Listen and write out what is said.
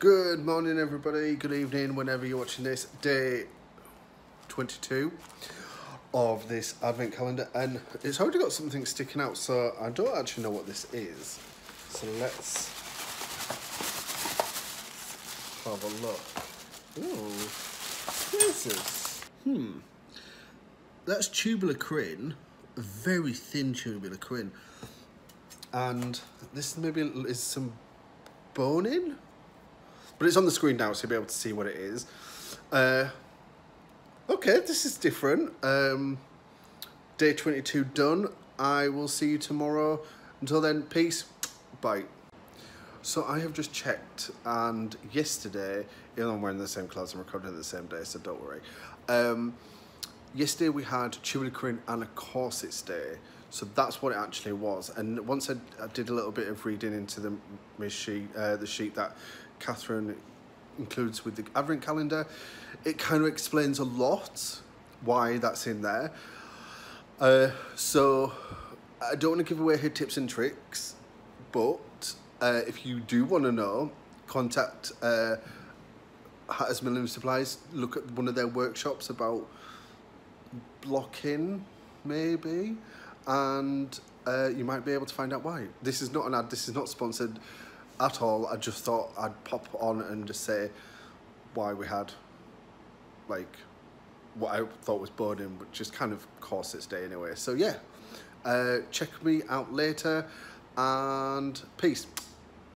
Good morning, everybody. Good evening, whenever you're watching this. Day 22 of this advent calendar, and it's already got something sticking out, so I don't actually know what this is. So let's have a look. Oh, what is this? That's tubular crin, a very thin tubular crin, and this maybe is some boning. But it's on the screen now, so you'll be able to see what it is. Okay, this is different. Day 22 done. I will see you tomorrow. Until then, peace. Bye. So I have just checked, and yesterday, even though I'm wearing the same clothes, I'm recording it the same day, so don't worry. Yesterday we had tubular crin and a corsets day. So that's what it actually was. And once I did a little bit of reading into the sheet that Catherine includes with the advent calendar, it kind of explains a lot why that's in there. So I don't want to give away her tips and tricks, but if you do want to know, contact Hatters Millinery Supplies. Look at one of their workshops about blocking, maybe, and you might be able to find out why. This is not an ad, this is not sponsored at all. I just thought I'd pop on and just say why we had, like, what I thought was boning, but just kind of corsets day anyway. So yeah, check me out later, and peace.